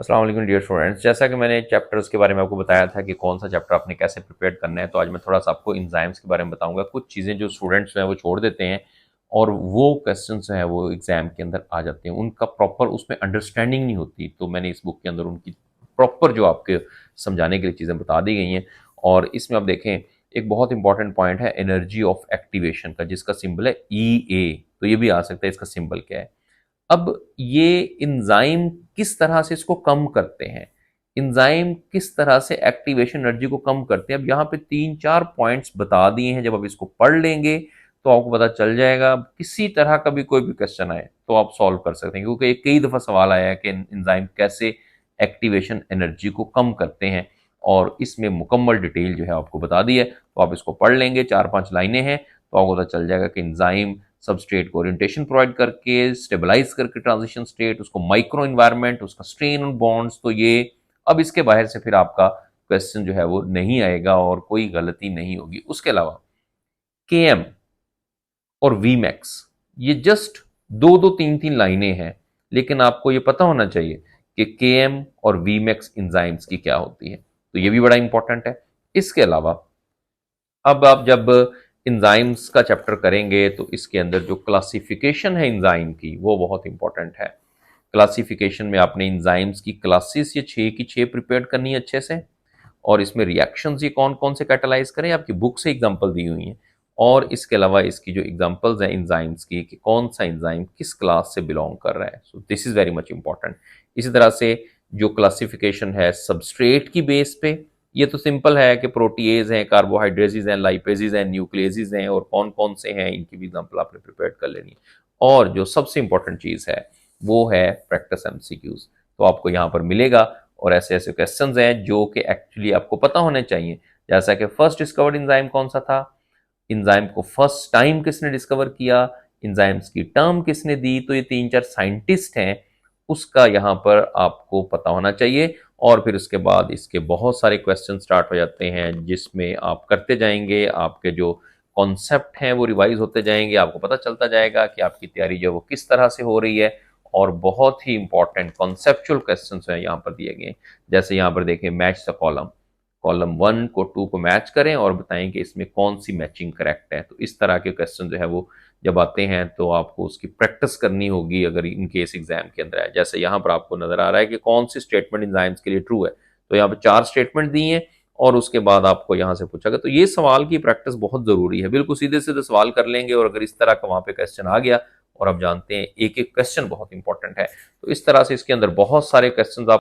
अस्सलाम वालेकुम dear students. जैसा कि मैंने चैप्टर्स के बारे में आपको बताया था कि कौन सा चैप्टर आपने कैसे प्रिपेयर करना है, तो आज मैं थोड़ा सा आपको एंजाइम्स के बारे में बताऊंगा। कुछ चीज़ें जो स्टूडेंट्स हैं वो छोड़ देते हैं और वो क्वेश्चंस हैं वो एग्जाम के अंदर आ जाते हैं, उनका प्रॉपर उसमें अंडरस्टैंडिंग नहीं होती। तो मैंने इस बुक के अंदर उनकी प्रॉपर जो आपके समझाने के लिए चीज़ें बता दी गई हैं। और इसमें आप देखें, एक बहुत इंपॉर्टेंट पॉइंट है एनर्जी ऑफ एक्टिवेशन का, जिसका सिंबल है ई ए। तो ये भी आ सकता है, इसका सिंबल क्या है। अब ये एंजाइम किस तरह से इसको कम करते हैं, एंजाइम किस तरह से एक्टिवेशन एनर्जी को कम करते हैं। अब यहाँ पे 3-4 पॉइंट्स बता दिए हैं। जब आप इसको पढ़ लेंगे तो आपको पता चल जाएगा। किसी तरह का भी कोई भी क्वेश्चन आए तो आप सॉल्व कर सकते हैं, क्योंकि कई दफ़ा सवाल आया है कि एंजाइम कैसे एक्टिवेशन एनर्जी को कम करते हैं, और इसमें मुकम्मल डिटेल जो है आपको बता दी है। तो आप इसको पढ़ लेंगे, 4-5 लाइनें हैं, तो आपको पता चल जाएगा कि एंजाइम सबस्ट्रेट को ओरिएंटेशन प्रोवाइड करके, स्टेबलाइज करके ट्रांजिशन स्टेट, उसको माइक्रो इन्वायरमेंट, उसका स्ट्रेन ऑन बॉन्ड्स। तो ये अब इसके बाहर से फिर आपका क्वेश्चन जो है वो नहीं आएगा और कोई गलती नहीं होगी। उसके अलावा के एम और वी मैक्स, ये जस्ट 2-2 3-3 लाइनें हैं, लेकिन आपको ये पता होना चाहिए कि के एम और वी मैक्स इंजाइम्स की क्या होती है। तो ये भी बड़ा इंपॉर्टेंट है। इसके अलावा अब आप जब इंजाइम्स का चैप्टर करेंगे तो इसके अंदर जो क्लासिफिकेशन है इंजाइम की, वो बहुत इंपॉर्टेंट है। क्लासिफिकेशन में आपने इंजाइम्स की क्लासेस ये 6 की 6 प्रिपेयर करनी है अच्छे से, और इसमें रिएक्शंस ये कौन कौन से कैटालाइज करें, आपकी बुक से एग्जांपल दी हुई हैं। और इसके अलावा इसकी जो एग्जांपल्स हैं इंजाइम्स की, कि कौन सा इंजाइम किस क्लास से बिलोंग कर रहा है। So this is very much important. इसी तरह से जो क्लासिफिकेशन है सबस्ट्रेट की बेस पे, ये तो सिंपल है कि प्रोटीएज हैं, कार्बोहाइड्रेजेज हैं, लाइपेजेज हैं, न्यूक्लियसेज हैं, और कौन कौन से हैं इनकी भी एग्जांपल आपने प्रिपेयर कर लेनी है। और जो सबसे इंपॉर्टेंट चीज़ है वो है प्रैक्टिस एमसीक्यूज। तो आपको यहाँ पर मिलेगा, और ऐसे ऐसे क्वेश्चंस हैं जो कि एक्चुअली आपको पता होने चाहिए। जैसा कि फर्स्ट डिस्कवर्ड इंजाइम कौन सा था, इंजाइम को फर्स्ट टाइम किसने डिस्कवर किया, इंजाइम्स की टर्म किसने दी। तो ये 3-4 साइंटिस्ट हैं, उसका यहाँ पर आपको पता होना चाहिए। और फिर उसके बाद इसके बहुत सारे क्वेश्चन स्टार्ट हो जाते हैं, जिसमें आप करते जाएंगे, आपके जो कॉन्सेप्ट हैं वो रिवाइज होते जाएंगे, आपको पता चलता जाएगा कि आपकी तैयारी जो वो किस तरह से हो रही है। और बहुत ही इंपॉर्टेंट कॉन्सेप्चुअल क्वेश्चंस हैं यहाँ पर दिए गए। जैसे यहाँ पर देखें, मैच द कॉलम, कॉलम 1 को 2 को मैच करें और बताएं कि इसमें कौन सी मैचिंग करेक्ट है। तो इस तरह के क्वेश्चन जो है वो जब आते हैं तो आपको उसकी प्रैक्टिस करनी होगी, अगर इन केस एग्जाम के अंदर है। जैसे यहाँ पर आपको नजर आ रहा है कि कौन सी स्टेटमेंट एग्जाम्स के लिए ट्रू है, तो यहाँ पर 4 स्टेटमेंट दी हैं, और उसके बाद आपको यहाँ से पूछा गया। तो ये सवाल की प्रैक्टिस बहुत जरूरी है। बिल्कुल सीधे सीधे सवाल कर लेंगे, और अगर इस तरह का वहां पे क्वेश्चन आ गया, और आप जानते हैं एक एक क्वेश्चन बहुत इंपॉर्टेंट है, तो इस तरह से इसके अंदर बहुत सारे क्वेश्चन आप